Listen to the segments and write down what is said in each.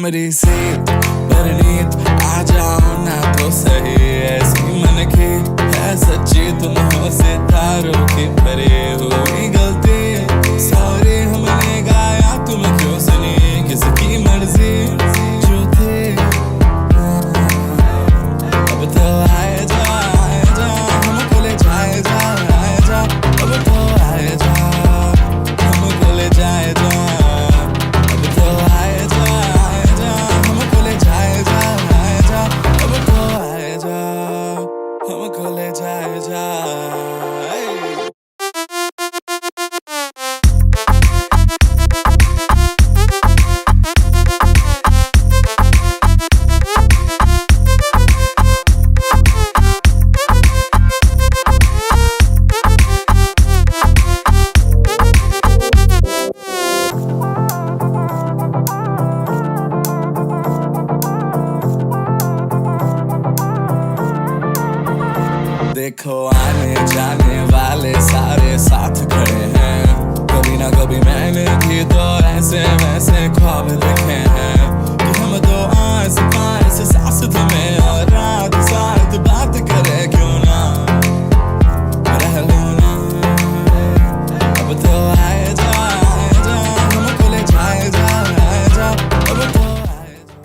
कमरे से परनीत आ जाओ ना तो सही, ऐसी मन की है सच्ची तुम हो सितारों के परे। हुई गलती सॉरी हमने गाया तुम क्यों सुनी, किसकी मर्जी जो थे। अब तो आए जा हमको ले जाए जा, आए जा अब तो आए जा हमको ले जाए जा। अब तो आए जा हमको ले जाए जा, आए जा अब तो आए जा हमको ले जाए जा। देखो आने जाने वाले सारे साथ खड़े हैं, कभी ना कभी मैंने भी तो ऐसे वैसे ख्वाब देखे हैं कि हम तो आस पास सास में और रात साथ बात करे क्यों ना रह लो ना। अब तो आए जा हमको ले जाए जा, आए जा अब तो आए जा।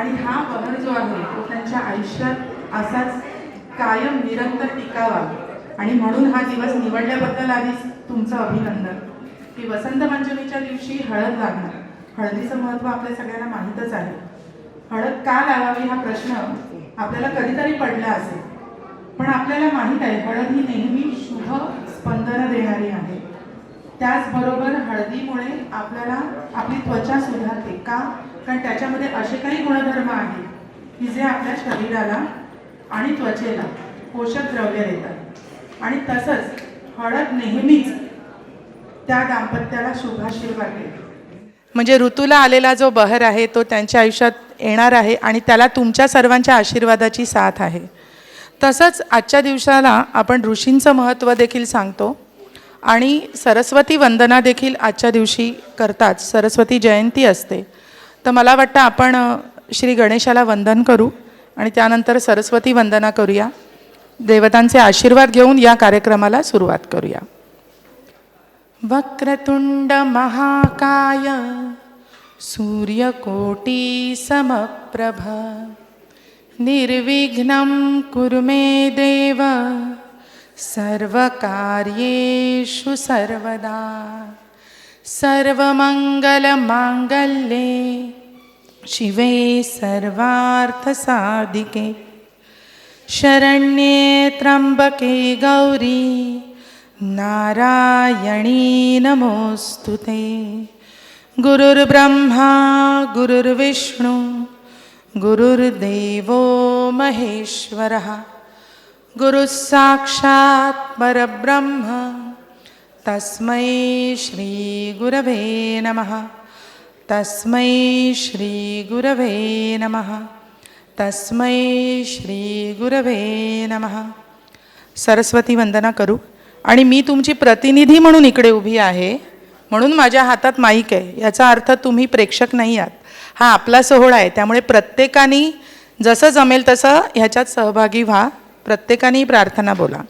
आणि हा बहर जो आहे तो त्यांच्या आयुष्यात असाच कायम निरंतर टिकावा आणि म्हणून हा दिवस निवडल्याबद्दल आधीच तुमचं अभिनंदन। की वसंत पंचमीच्या दिवशी हळद लागणार, हळदीचं महत्त्व आपल्या सगळ्यांना माहीतच आहे। हळद का लावावी हा प्रश्न आपल्याला कधीतरी पडला असेल, पण आपल्याला माहीत आहे हळद ही नेहमी शुभ स्पंदन देणारी आहे। त्याचबरोबर हळदीमुळे आपल्याला आपली त्वचा सुधारते का, कारण त्याच्यामध्ये असे काही गुणधर्म आहेत की जे आपल्या शरीराला आणि त्वचेला पोषक द्रव्य देतात। आणि तसंच हळद नेहमीच त्या दाम्पत्याला शुभाशीर्वाद देते. म्हणजे ऋतूला आलेला जो बहर आहे तो त्यांच्या आयुष्यात येणार आहे आणि त्याला तुमच्या सर्वांच्या आशीर्वादाची साथ आहे. तसंच आजच्या दिवसाला आपण ऋषींचं महत्त्व देखील सांगतो आणि सरस्वती वंदना देखील आजच्या दिवशी करतात. सरस्वती जयंती असते. तर मला वाटतं आपण श्री गणेशाला वंदन करू आणि त्यानंतर सरस्वती वंदना करूया. देवतांचे आशीर्वाद घेऊन या कार्यक्रमाला सुरुवात करूया. वक्रतुंड महाकाय सूर्यकोटी समप्रभ निर्विघ्नं कुरु मे देव सर्वकार्येषु सर्वदा. सर्वमंगलमांगल्ये शिवे सर्वार्थसाधिके शरण्ये त्र्यंबके गौरी नारायणी नमोस्तुते. गुरुर्ब्रह्मा गुरुर्विष्णु गुरुर्देवो महेश्वरः गुरुः साक्षात् परब्रह्म तस्मै श्री गुरवे नमः. तस्मै श्री गुरवे नमः. तस्मै श्री गुरवे नमः. सरस्वती वंदना करू. आणि मी तुमची प्रतिनिधी म्हणून इकडे उभी आहे म्हणून माझ्या हातात माईक आहे. याचा अर्थ तुम्ही प्रेक्षक नाही आहात. हा आपला सोहळा आहे. त्यामुळे प्रत्येकाने जसं जमेल तसं ह्याच्यात सहभागी व्हा. प्रत्येकाने प्रार्थना बोला.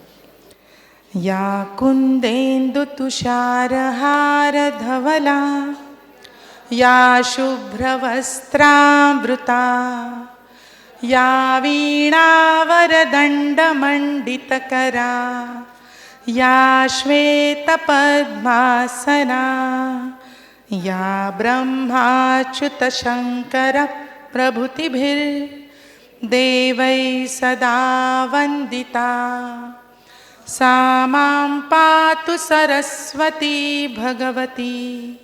या कुंदेंदु तुषारहार धवला या शुभ्रवस्त्रावृता या वीणावरदंडमंडितकरा या श्वेतपद्मासना या ब्रह्माच्युतशङ्कर प्रभृतिभिर्देवै सदा वन्दिता. सा मां पातु सरस्वती भगवती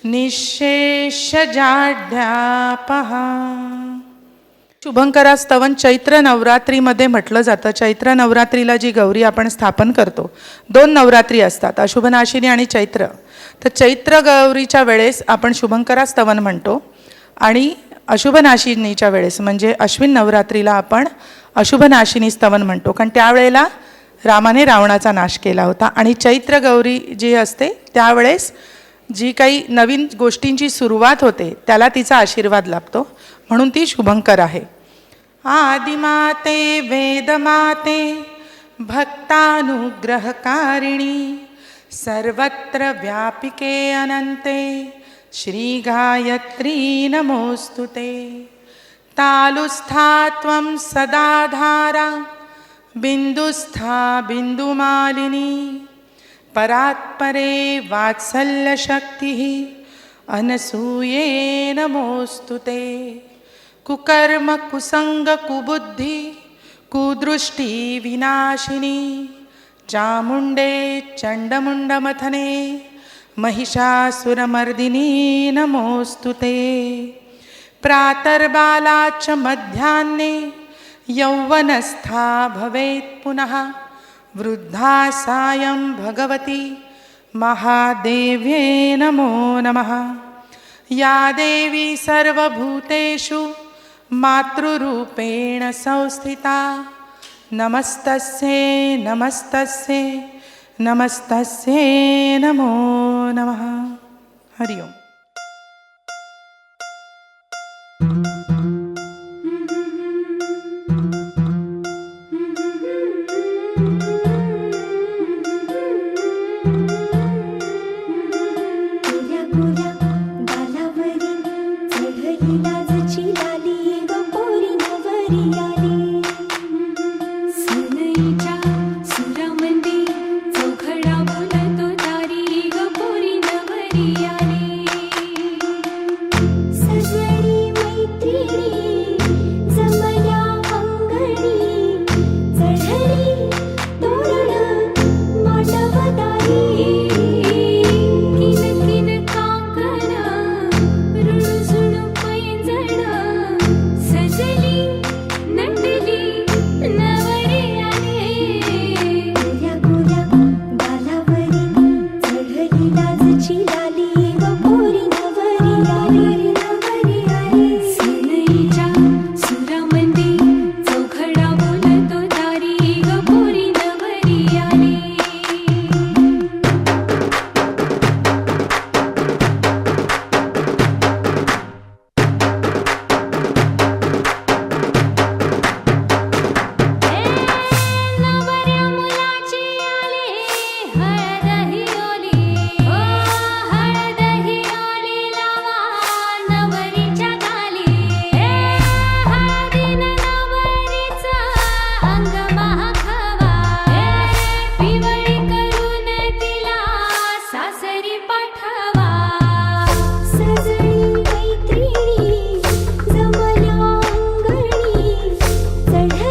निःशेषजाड्यापहा. शुभंकरा स्तवन चैत्र नवरात्रीमध्ये म्हटलं जातं. चैत्र नवरात्रीला जी गौरी आपण स्थापन करतो, 2 नवरात्री असतात, अशुभनाशिनी आणि चैत्र. तर चैत्र गौरीच्या वेळेस आपण शुभंकरा स्तवन म्हणतो आणि अशुभनाशिनीच्या वेळेस म्हणजे अश्विन नवरात्रीला आपण अशुभनाशिनी स्तवन म्हणतो. कारण त्यावेळेला रामाने रावणाचा नाश केला होता. आणि चैत्र गौरी जी असते त्यावेळेस जी काही नवीन गोष्टींची सुरुवात होते त्याला तिचा आशीर्वाद लाभतो म्हणून ती शुभंकर आहे. आदिमाते वेदमाते भक्तानुग्रहकारिणी सर्वत्र व्यापिके अनंते श्री गायत्री नमोस्तुते. तालुस्था त्वं सदाधारा बिंदुस्था बिंदुमालिनी परात्परे वात्सल्यशक्तिः अनसूये नमोस्तुते. कुकर्म कुसंग कुबुद्धि कुदृष्टि विनाशिनी चामुंडे चंडमुंडमथने महिषासुरमर्दिनी नमोस्तुते. प्रातर्बालाच मध्याह्ने यौवनस्था भवेत् पुनः वृद्धा सायं भगवती महादेव्ये नमो नमः. या देवी सर्वभूतेषु मातृरूपेण संस्थिता नमस्तस्यै नमस्तस्यै नमस्तस्यै नमो नमः. हरि ओम.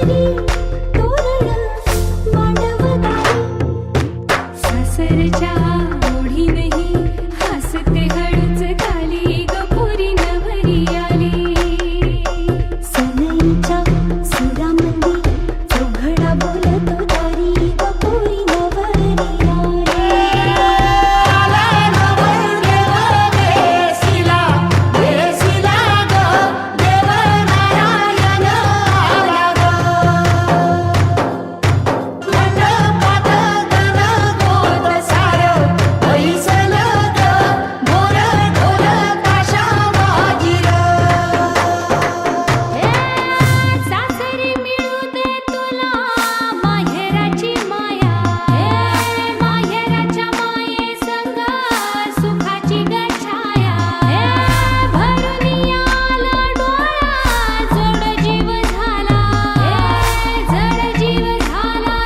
घरी तोरण मांडवदारी सासरच्या ओढीनही हसते हळूच खाली ग पोरी नवरी आली सनईच्या सुरामंदी चौघडा बोलतो दारी ग पोरी नवरी आली आला नवरदेव देशीला देशीला ग देव नारायण आला ग मंडपात गणगोत सारं ऐसल ग मोर ढोल ताशा वाजिर सासरी मिळू दे तुला माहेराची माया माहेराच्या माये संग सुखाची गछाया भरून आला डोळा जड जीव झाला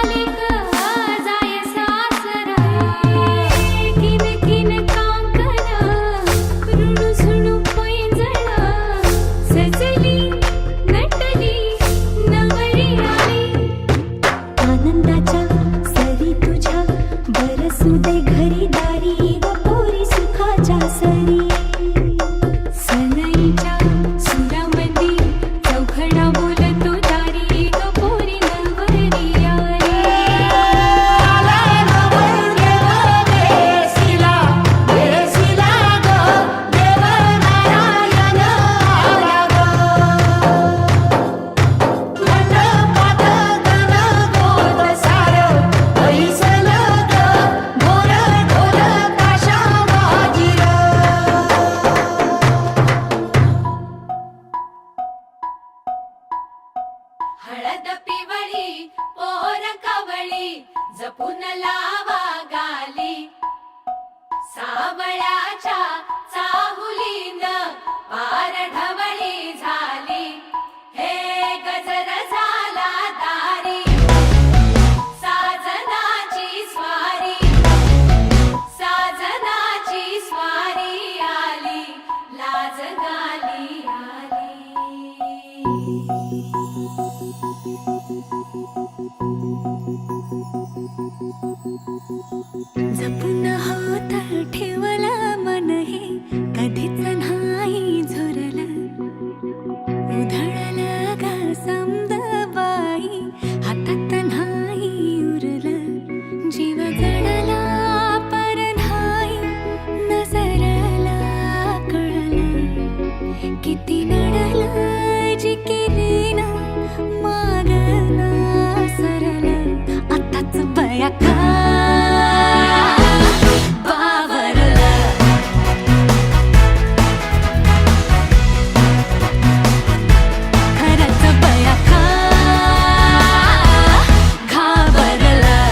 लेक जाय सासरा किन किन कांकण ऋणू झुणू पैंजण सजली नटली नवरी आली आनंदाच्या सरी तुझ्या बरसू दे घरी दारी ग पोरी सुखाच्या सरी सनईच्या सुरामंदी चौघडा बोलतो दारी ग पोरी नवरी आली आला नवरदेव देशीला देशीला ग देव नारायण आला ग मंडपात गणगोत सारं ऐसल ग मोर ढोल ताशा वाजिर हळद पिवळी पोर कवळी जपून लावा गाली सावळ्याच्या चाहुलीन पार ढवळी झाली हे गजर झाला दारी साजनाची स्वारी आली लाज गाली आली जपून होत ठेवलं मन हे कधीच नाही झुरलं उधळलं ग समद बाई हातात नाही उरलं जीव जडला पर नाही नजरला कळलं किती नडलं जिकिरीन मागना सरलं आताच बया का बावरलं खरंच बया का घाबरलं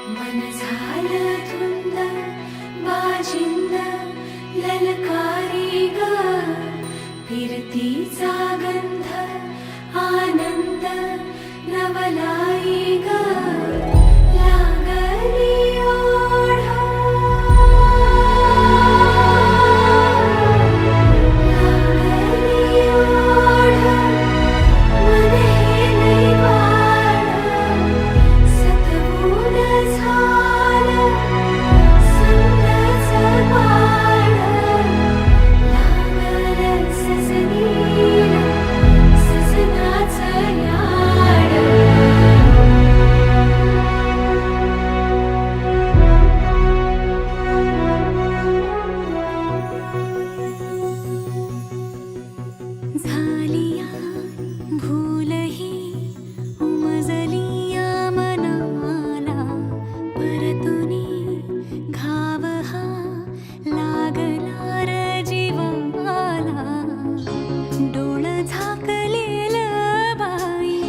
मन झालं धुंद बाजिंद ललकारी ग फिरतीचा गंध आनंद नवलाई ग लागली ओढ लागली ओढ मन हे लई सतबूड झालं संगच बाळ लागलं सजनीला सजनाचं याड झालिया भूलही उमजलिया मनाला परतुनी घाव हा लागला र जीवाला डोळ झाकलेल बाई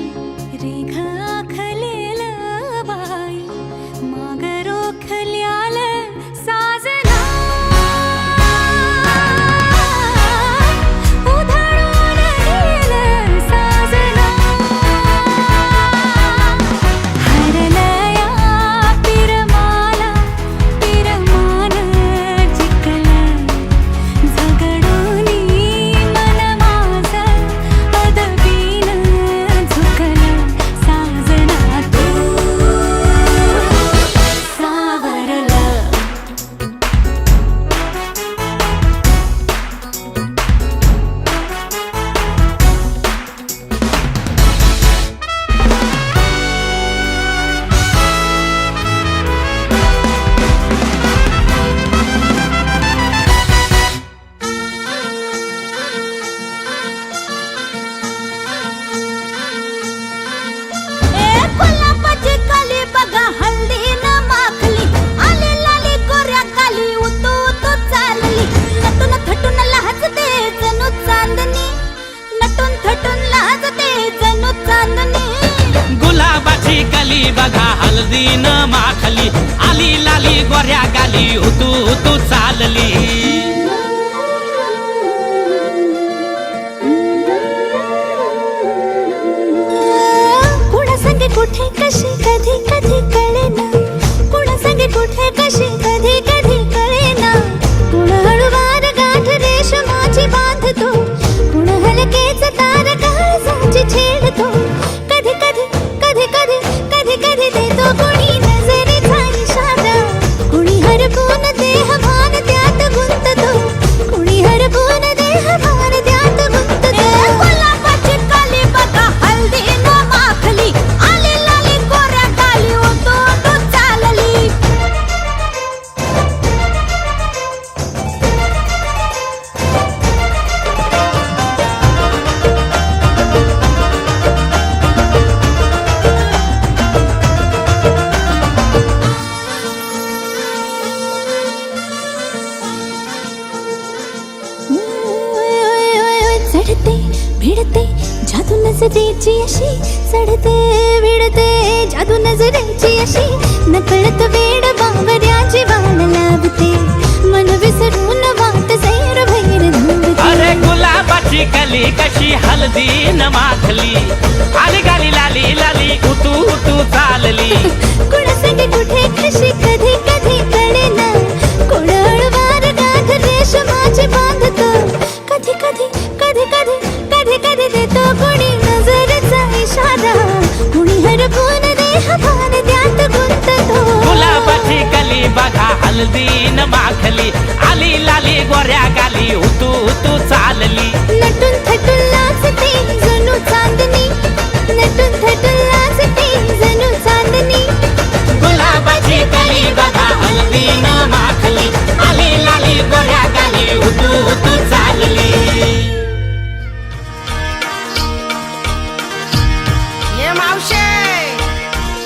रेघ आखलेल बाई माग रोखल्याल साजना उधळून गेलं साजना हरलया पिरमाला पिरमान जिंकलं झगडूनी मन माझं पदवीन झुकलं साजना तू सावरलं गुलाबाची कली बघा हल्दीनं माखली आली लाली गोऱ्या काली उतू उतू चालली नटून थटून लाजते जणू चांदणी नटून थटून लाजते जणू चांदणी गुलाबाची कली बघा हळदीनं माखली आली लाली गोऱ्या गाली हुतू हुतू चालली कुणा संगे कुठे कशी कधी कधी कळेना कुणा संगे कुठे कशी कधी कधी कळेना कुण हळूवार गाठ रेशमाची बांधतो कुण हलकेच तार काळजाची छेडतो कधी कधी कधी कधी कधी कधी देतो कुणी नजरेचा इशारा कुणी हरपून देह भान त्यात गुंततो कुणी हरपून देह भान त्यात गुंततो गुलाबाची कली बघा हल्दीनं माखली आली लाली गोऱ्या गाली उतू उतू चालली चढते भिडते जादू नजरेची अशी चढते भिडते जादू नजरेची अशी नकळत वेड बावऱ्याची वाण लावते मन विसरून वाट सैर भैर धावते अरे गुलाबाची कली कशी हळदीनं माखली आली गाली लाली लाली उतू उतू चालली कुणा संगे कुठे कशी कधी कधी कळेना कोण हळूवार गाठ रेशमाची बांधतो कधी कधी कधी कधी कधी कधी देतो कुणी नजरेचा इशारा कुणी हरपून देह भान त्यात गुंततो गुलाबाची कली बघा हळदीनं माखली आली लाली गोऱ्या गाली हुतू हुतू चालली नटून थटून लाजते जणू चांदणी नटून थटून लाजते जणू चांदणी गुलाबाची कली बघा हळदीनं माखली आली लाली गोऱ्या गाली हुतू हुतू चालली ये मावशे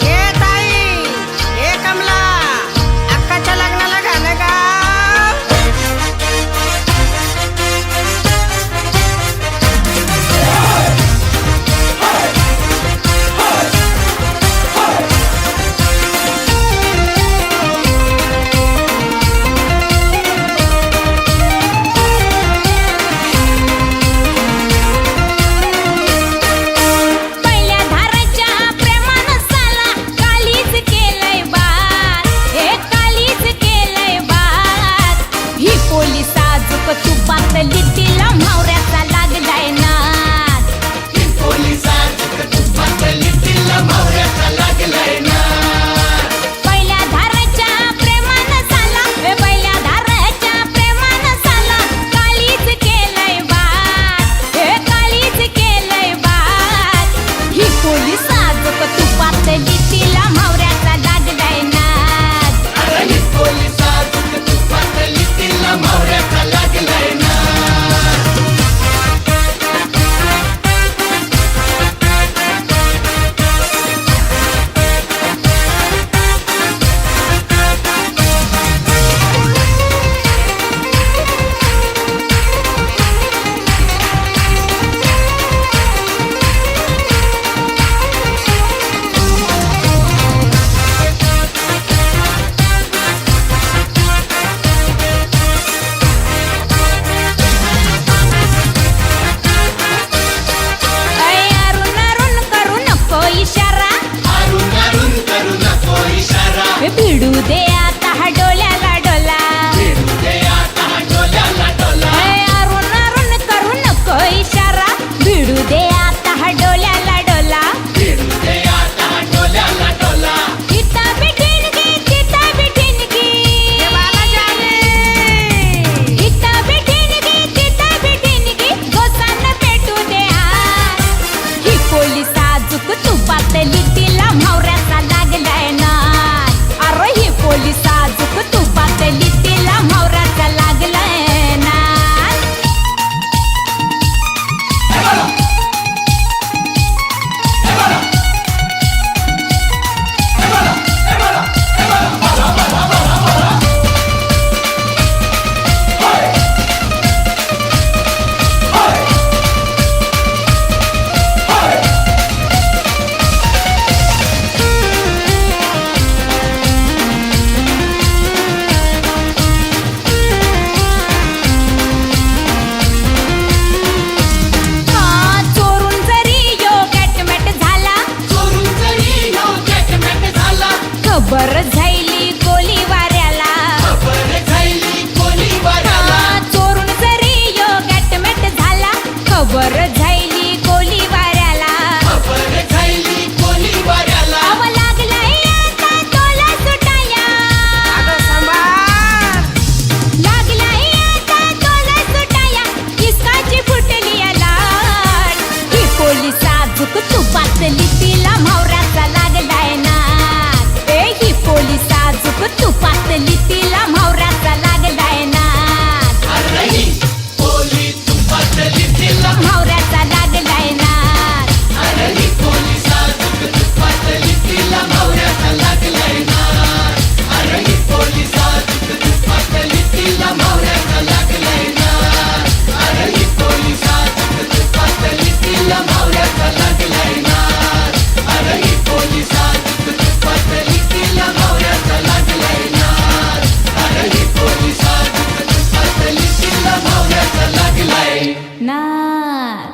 ये ताई ये कमला अक्काच्या लग्नाला गाणं गा पोली साजूक तुपातली तिला मावऱ्याचा लागलाय नाद. ही पोली साजूक तुपातली तिला मावऱ्याचा लागलाय ना. अरुण अरुण करू नको इशारा, अरुण अरुण करू नको इशारा. भिडू दे आता हा डोल्याला डोला. भिडू दे आता डोल्याला डोला. अरुण अरुण करू नको इशारा, भिडू दे आता हा डोल्याला डोला. भिडू दे आता डोल्याला डोला. चिता बिठिणगी चिता बिठिणगी चिता बिठिणगी चिता बिठिणगी गोसानं पेटू दे आज. ही पोली साजूक तुपातली तिला मावऱ्याचा लागलाय नाद. अरे ही पोली साजूक तुपातली तिला मावऱ्याचा लागलाय नाद. चोरून जरी यो गॅटमॅट झाला, चोरून जरी यो गॅटमॅट झाला. खबर झाली गोली वाऱ्याला. खबर झाली गोळीबाराला. चोरून जरी यो गॅटमॅट झाला, खबर झाली गोली वाऱ्याला. खबर झाली गोळीबाराला. अव लागलाय आता तोला सुटाया, लागलाय आता तोला सुटाया. इस्काची फुटली लाट. ही पोली साजूक तुपातली तिला मावऱ्याचा लागलाय नाद. ही पोली साजूक तुपातली तिला मावऱ्याचा लागलाय नाद. अरे ही पोली तुपातली तिला. मावऱ्याचा लागलाय नाद. अरे ही पोली साजूक तुपातली तिला मावऱ्याचा लागलाय ना. अरे ही पोली साजूक तुपातली तिला मावऱ्याचा लागलाय ना. अरे ही पोली साजूक तुपातली तिला मावऱ्याचा लागलाय ना. अरे ही पोली साजूक तुपातली तिला मावऱ्याचा लागलाय ना. अरे ही पोली साजूक तुपातली तिला मावऱ्याचा लागलाय नाद.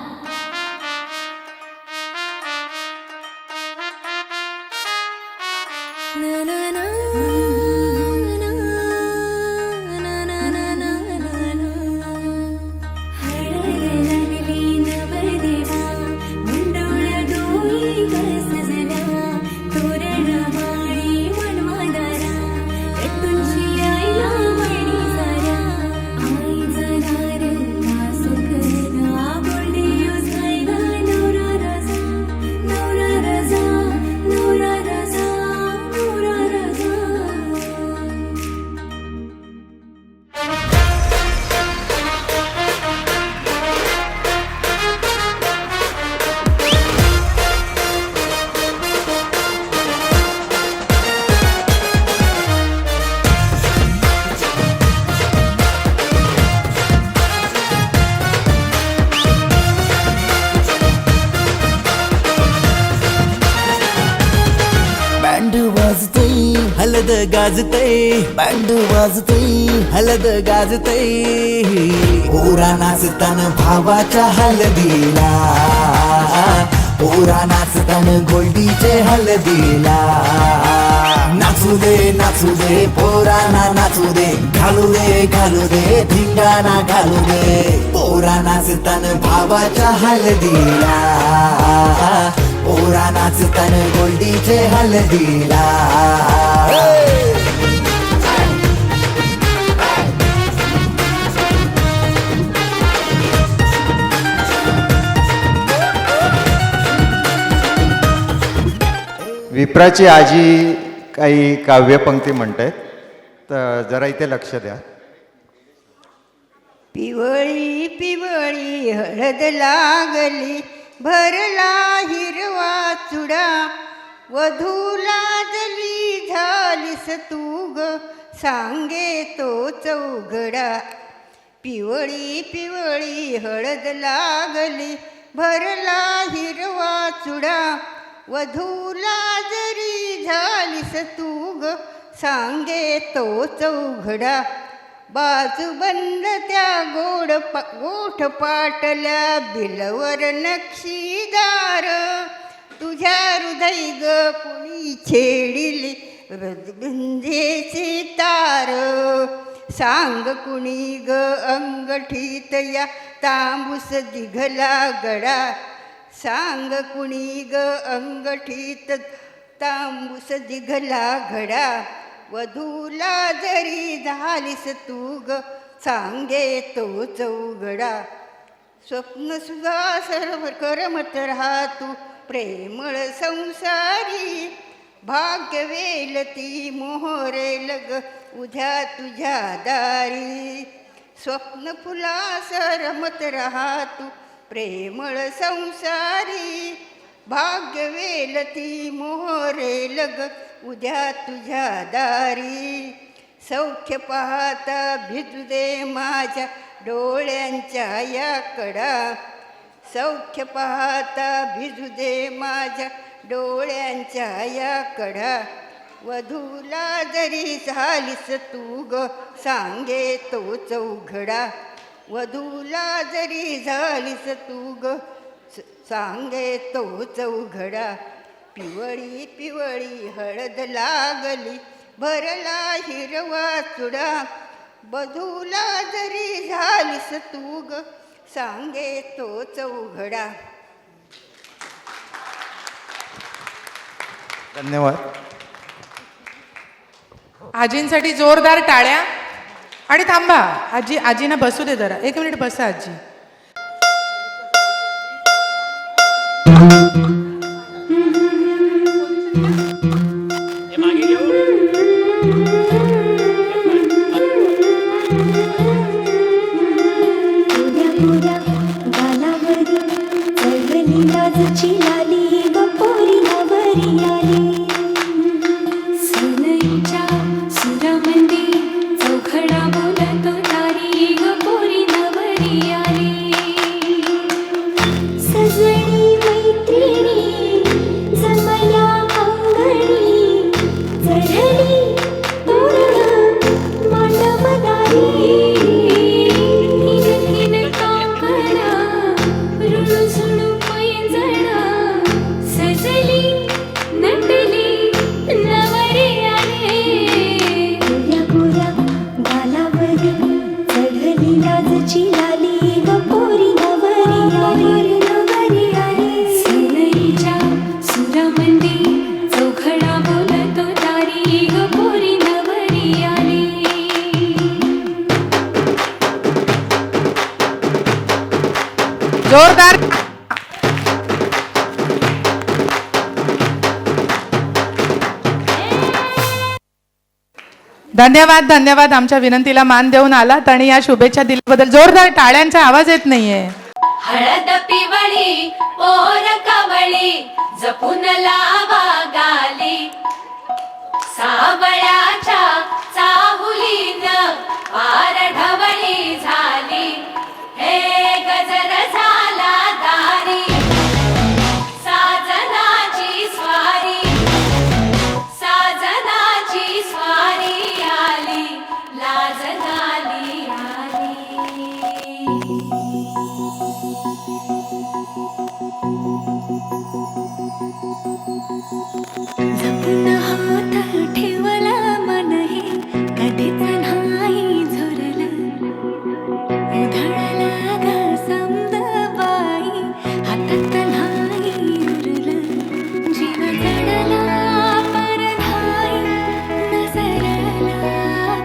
बँड वाजतय हलद गाजतय बँड वाजतय हलद गाजतय पोरा नाचतान भावाच्या हलदीला पोरा नाचतान गोल्डीचे हलदीला नाचू दे पोराना नाचू दे घालू दे धिंगाणा घालू दे पोरा नाचतान भावाच्या हलदीला पोरा नाचतान गोल्डीचे हलदीला विप्राची आजी काही काव्यपंक्ती म्हणतायत, तर जरा इथे लक्ष द्या. पिवळी पिवळी हळद लागली, भरला हिरवा चुडा, वधूला जली झालीस तू ग, सांगे तो चौघडा. पिवळी पिवळी हळद लागली, भरला हिरवा चुडा, वधूला जरी झालीस तू ग, सांगे तो चौघडा. बाजूबंद त्या गोठ पाटल्या, बिलवर नक्षीदार, तुझ्या हृदय ग कुणी छेडिली, रजगंधेचे तार. सांग कुणी ग अंगठीत या तांबूस दिघला गडा, सांग कुणी ग अंगठीत तांबूस दिघला घडा. वधूला जरी झालीस तू ग, सांगे तो चौघडा. स्वप्न सुद्धा सर्व करमत राहतू, प्रेमळ संसारी, भाग्य वेलती मोहरेल ग उद्या तुझ्या दारी. स्वप्न फुलास रमत राहतू, प्रेमळ संसारी, भाग्य वेलती मोहरेल ग उद्या तुझ्या दारी. सौख्य पाहता भिजू दे माझ्या डोळ्यांच्या या कडा, सौख्य पाहता भिजू दे माझ्या डोळ्यांच्या या कडा. वधूला जरी झालीस तू ग, सांगे तो चौघडा. वधूला जरी झालीस तू ग, सांगे तो चौघडा. पिवळी पिवळी हळद लागली, भरला हिरवा चुडा, वधूला जरी झालीस तू ग, सांगे तो चौघडा. धन्यवाद. आजींसाठी जोरदार टाळ्या. आणि थांबा, आजींना बसू दे जरा, 1 मिनिट बसा आजी. सनईच्या सुरामंदी चौघडा बोलतो तारी ग पोरी नवरी आली. सजणी मैत्रिणी जमल्या अंगणी, चढली तोरण मांडवदारी. हिन काकणा रुळू झुळू पैंजणा, सजली नटली नवरी आली. गोऱ्या गोऱ्या गालावरी चढली लाजची लाली ग पोरी नवरी आली, नवरी आली. सनईच्या सुरामंदी चौघडा बोलतो तारी ग पोरी नवरी आली. जोरदार. धन्यवाद धन्यवाद. आमच्या विनंतीला मान देऊन आलात आणि या शुभेच्छा दिल्याबद्दल जोरदार टाळ्यांचा आवाज येत नाहीये. हळद पिवळी पोर कवळी, जपून लावा गाली. सावळ्याच्या चाहुलीन पार ढवळी झाली. हे गजर झाला दारी, साजनाची स्वारी, साजनाची स्वारी आली, लाज झाली आली. जपून हात ठेवला मन हे कधीच नाही झुरलं. उधळला ग समद बाई, हातात नाही उरलं. जीव जडला परधाई, नजरला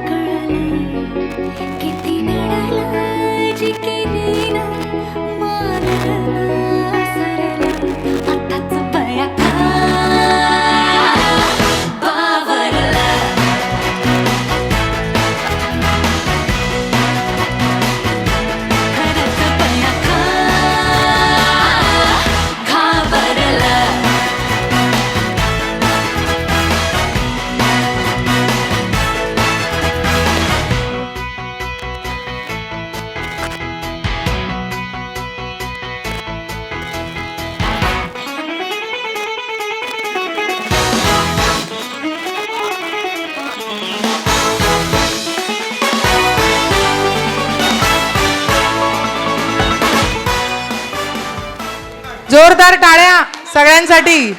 कळलं. किती नडलं जी केली ना मानला सरला. आताच बया काय टाळ्यांसाठी.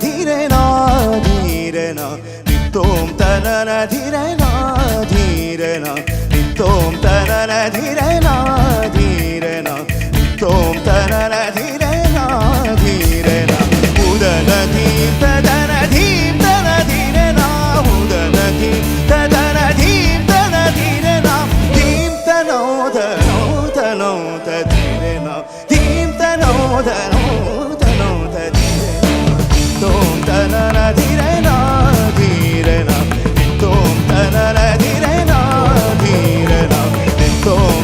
धीरेना धीरेना नित्तोम तनना धीरेना धीरेना नित्तोम तनना धीरेना धीरेना नित्तोम तनना धीरेना धीरेना उदन धीम तदन धीम तन धीरेना उदन धीम तदन धीम तन धीरेना धीम तनो धनो तनो तधीरेना धीम तनो धनो तनो तधीरेना तोम तनना धीरेना धीरेना तोम तनना धीरेना धीरेना तोम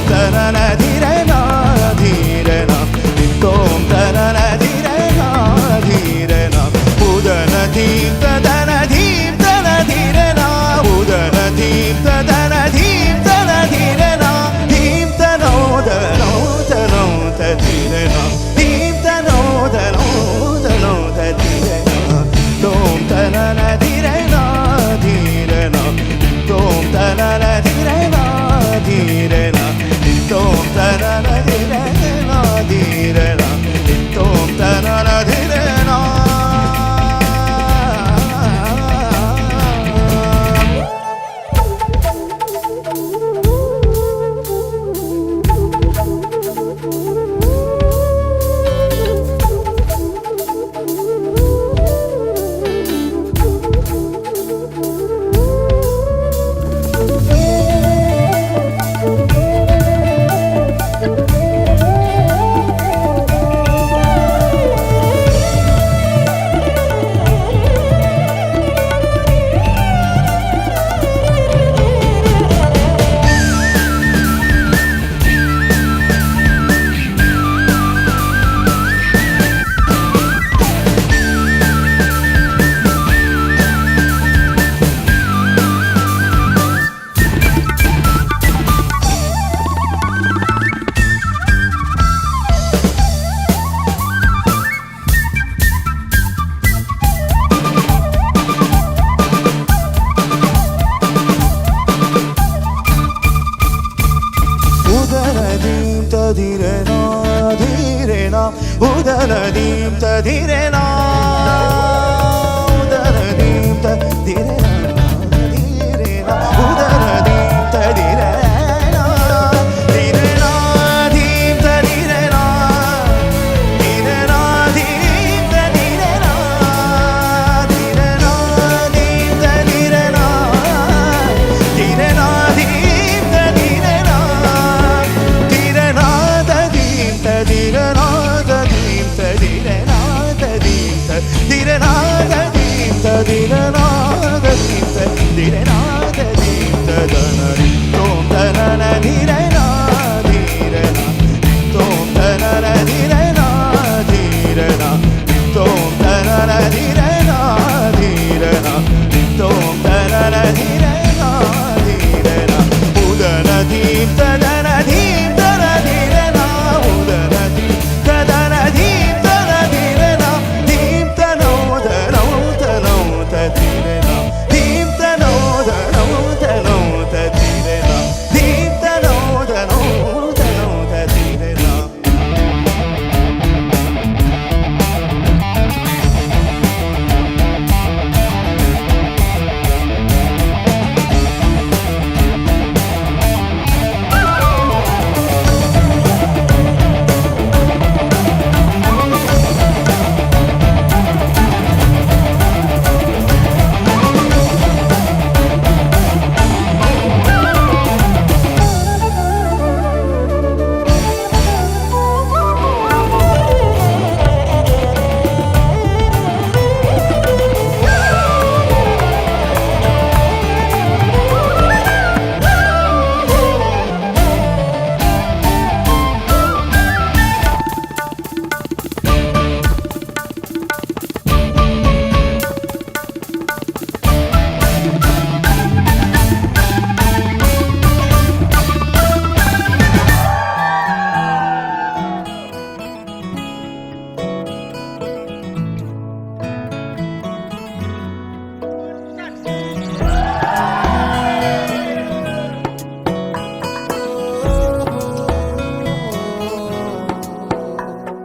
उदरदीं तधिरे ना उदरदीं तधिरे ना धीरे ना उदरदीं तधिरे ना धीरे ना धीं तधिरे ना धीरे ना धीं तधिरे ना धीरे ना धीं तधिरे ना धीरे ना धीं तधिरे ना धीरे ना धीं तधिरे ना धीं तधिरे ना धीं तधिरे ना धीं तधिरे ना धीं तधिरे ना धीं तदनरि तोम तनन धीरे ना धीरे ना तोम तनन धीरे ना धीरे ना तोम तनन धीरे ना धीरे ना तोम तनन धीरे ना धीरे ना उदन धीं तदन धीं तन धीरे ना उदन धीं तदन धीं तन धीरे ना धीं तनो धनो तनो तधीरे ना धीं तनो धनो तनो तधीरे ना धीं तनो धनो तनो तधीरे ना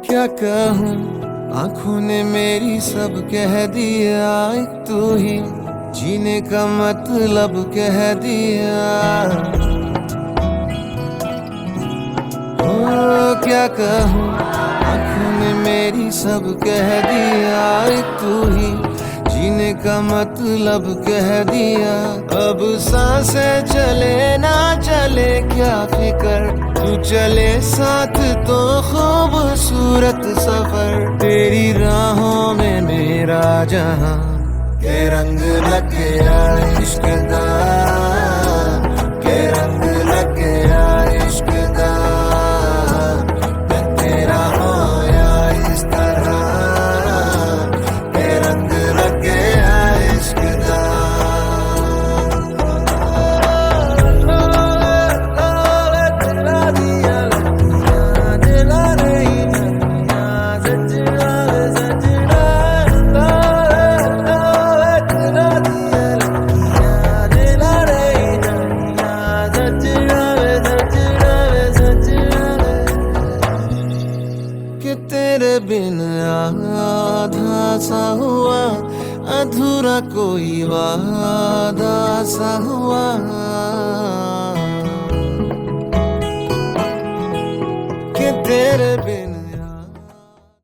क्या कहूँ आँखों ने मेरी सब कह दिया, एक तू ही जीने का मतलब कह दिया। ओ क्या कहूँ आँखों ने मेरी सब कह दिया, एक तू ही जीने का मतलब कह दिया। अब सांसें चले ना चले क्या फिकर, तू चले साथ तो खूबसूरत सफर। तेरी राहों में मेरा जहां के रंग लग गया इश्क दा, के रंग लग गया इश्क दा। मैं तेरा होया इस तरह, के रंग लग गया इश्क दा। कि तेरे बिन आधा सा हुआ, अधूरा कोई वादा सा हुआ। कि तेरे बिन